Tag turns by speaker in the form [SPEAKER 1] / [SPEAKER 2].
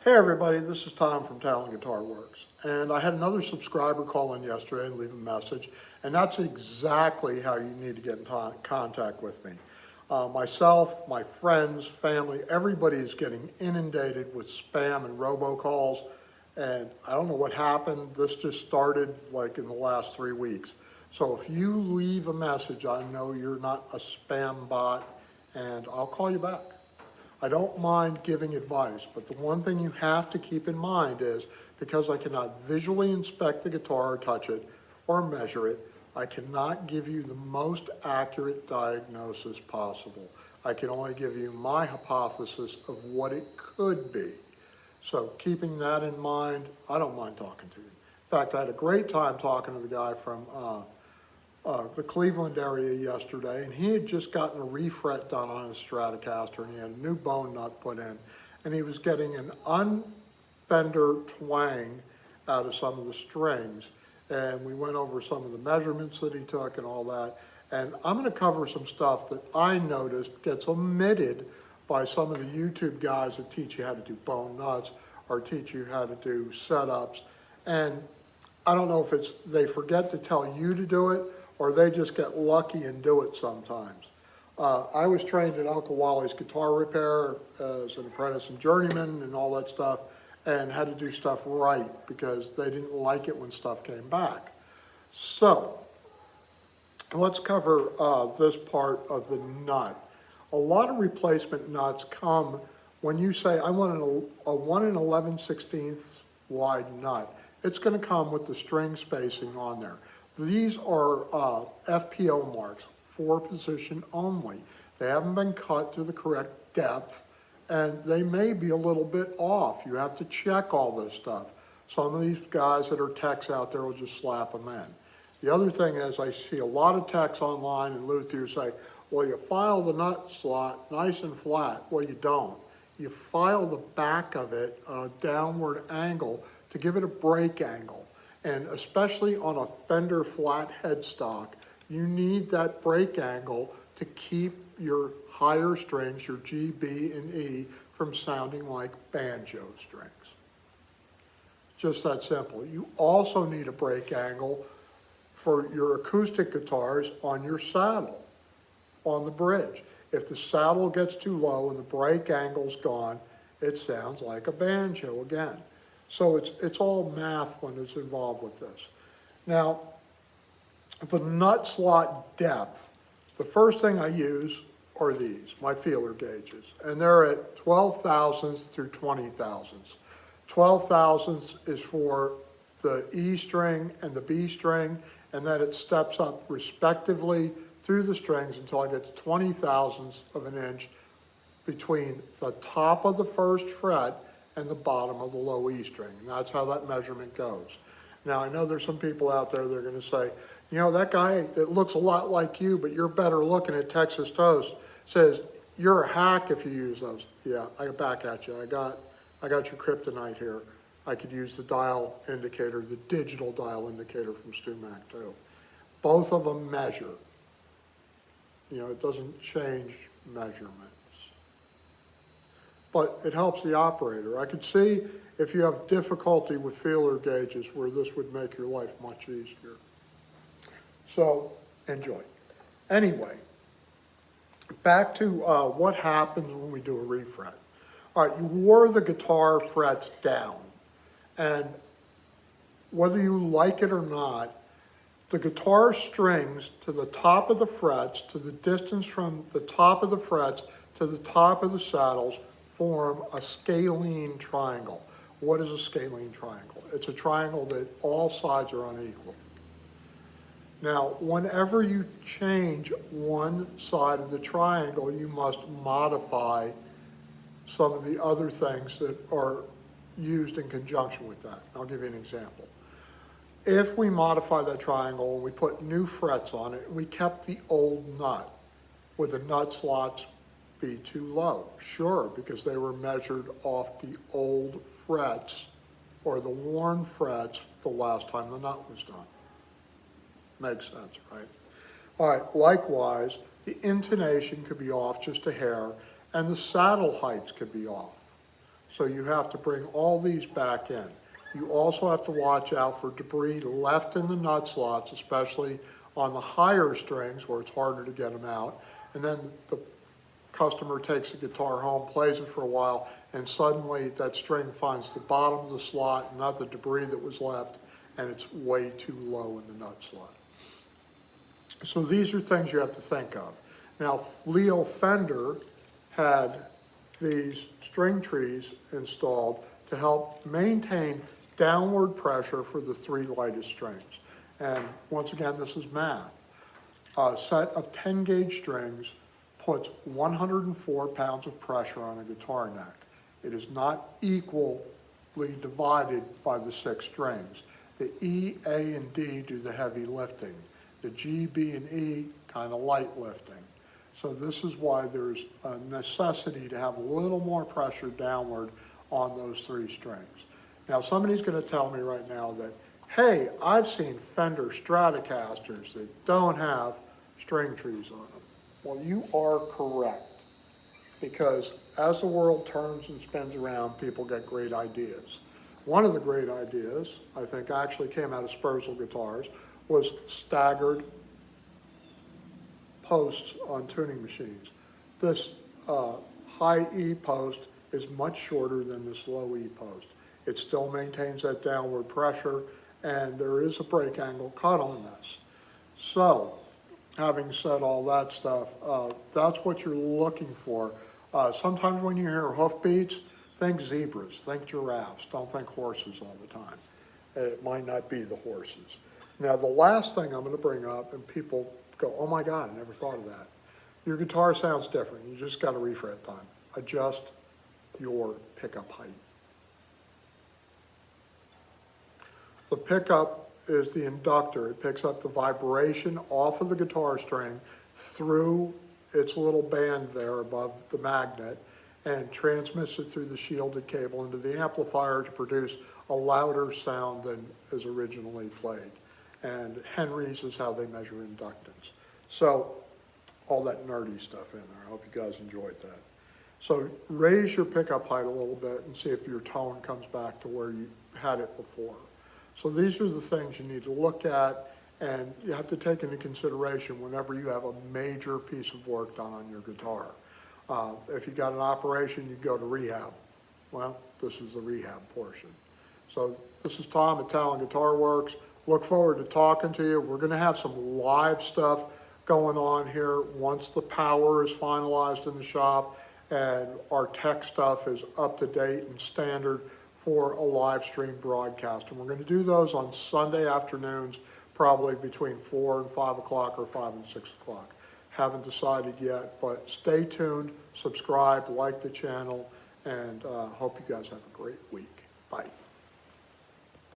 [SPEAKER 1] Hey everybody, this is Tom from Talent Guitar Works. And I had another subscriber call in yesterday and leave a message, and that's exactly how you need to get in contact with me. Myself, my friends, family, everybody is getting inundated with spam and robocalls, and I don't know what happened. This just started like in the last 3 weeks. So if you leave a message, I know you're not a spam bot, and I'll call you back. I don't mind giving advice, but the one thing you have to keep in mind is because I cannot visually inspect the guitar or touch it or measure it, I cannot give you the most accurate diagnosis possible. I can only give you my hypothesis of what it could be. So keeping that in mind, I don't mind talking to you. In fact, I had a great time talking to the guy from the Cleveland area yesterday, and he had just gotten a refret done on his Stratocaster, and he had a new bone nut put in, and he was getting an unfender twang out of some of the strings, and we went over some of the measurements that he took and all that, and I'm going to cover some stuff that I noticed gets omitted by some of the YouTube guys that teach you how to do bone nuts or teach you how to do setups, and I don't know if it's they forget to tell you to do it or they just get lucky and do it sometimes. I was trained at Uncle Wally's Guitar Repair as an apprentice and journeyman and all that stuff, and had to do stuff right because they didn't like it when stuff came back. So let's cover this part of the nut. A lot of replacement nuts come when you say, I want a 1 11/16 wide nut. It's going to come with the string spacing on there. These are FPO marks, 4-position only. They haven't been cut to the correct depth, and they may be a little bit off. You have to check all this stuff. Some of these guys that are techs out there will just slap them in. The other thing is I see a lot of techs online and luthiers say, well, you file the nut slot nice and flat. Well, you don't. You file the back of it on a downward angle to give it a break angle. And especially on a Fender flat headstock, you need that break angle to keep your higher strings, your G, B, and E, from sounding like banjo strings. Just that simple. You also need a break angle for your acoustic guitars on your saddle, on the bridge. If the saddle gets too low and the break angle's gone, it sounds like a banjo again. So it's all math when it's involved with this. Now, the nut slot depth, the first thing I use are these, my feeler gauges. And they're at 12 thousandths through 20 thousandths. 12 thousandths is for the E string and the B string, and then it steps up respectively through the strings until I get to 20 thousandths of an inch between the top of the first fret and the bottom of the low E string. And that's how that measurement goes. Now, I know there's some people out there that are going to say, you know, that guy that looks a lot like you, but you're better looking at Texas Toast, says you're a hack if you use those. Yeah, I back at you. I got your kryptonite here. I could use the dial indicator, the digital dial indicator from StewMac too. Both of them measure. You know, it doesn't change measurements. But it helps the operator. I could see if you have difficulty with feeler gauges where this would make your life much easier. So, enjoy. Anyway, back to what happens when we do a refret. All right, you wore the guitar frets down, and whether you like it or not, the guitar strings to the top of the frets, to the distance from the top of the frets to the top of the saddles, form a scalene triangle. What is a scalene triangle? It's a triangle that all sides are unequal. Now, whenever you change one side of the triangle, you must modify some of the other things that are used in conjunction with that. I'll give you an example. If we modify that triangle and we put new frets on it, we kept the old nut, would the nut slots be too low? Sure, because they were measured off the old frets or the worn frets the last time the nut was done. Makes sense, right? All right, likewise, the intonation could be off just a hair, and the saddle heights could be off. So you have to bring all these back in. You also have to watch out for debris left in the nut slots, especially on the higher strings where it's harder to get them out. And then the customer takes the guitar home, plays it for a while, and suddenly that string finds the bottom of the slot, not the debris that was left, and it's way too low in the nut slot. So these are things you have to think of. Now, Leo Fender had these string trees installed to help maintain downward pressure for the three lightest strings. And once again, this is math. A set of 10 gauge strings puts 104 pounds of pressure on a guitar neck. It is not equally divided by the 6 strings. The E, A, and D do the heavy lifting. The G, B, and E kind of light lifting. So this is why there's a necessity to have a little more pressure downward on those 3 strings. Now somebody's going to tell me right now that, hey, I've seen Fender Stratocasters that don't have string trees on them. Well, you are correct, because as the world turns and spins around, people get great ideas. One of the great ideas, I think actually came out of Spurzl guitars, was staggered posts on tuning machines. This high E post is much shorter than this low E post. It still maintains that downward pressure, and there is a break angle cut on this. So, having said all that stuff, that's what you're looking for. Sometimes when you hear hoof beats, think zebras, think giraffes, don't think horses all the time. It might not be the horses. Now, the last thing I'm going to bring up, and people go, oh my God, I never thought of that. Your guitar sounds different. You just got to refret time. Adjust your pickup height. The pickup is the inductor. It picks up the vibration off of the guitar string through its little band there above the magnet and transmits it through the shielded cable into the amplifier to produce a louder sound than is originally played. And Henry's is how they measure inductance. So all that nerdy stuff in there. I hope you guys enjoyed that. So raise your pickup height a little bit and see if your tone comes back to where you had it before. So these are the things you need to look at, and you have to take into consideration whenever you have a major piece of work done on your guitar. If you got an operation, you go to rehab. Well, this is the rehab portion. So this is Tom at Talent Guitar Works. Look forward to talking to you. We're going to have some live stuff going on here once the power is finalized in the shop and our tech stuff is up to date and standard for a live stream broadcast. And we're going to do those on Sunday afternoons, probably between 4 and 5 o'clock or 5 and 6 o'clock. Haven't decided yet, but stay tuned, subscribe, like the channel, and hope you guys have a great week. Bye.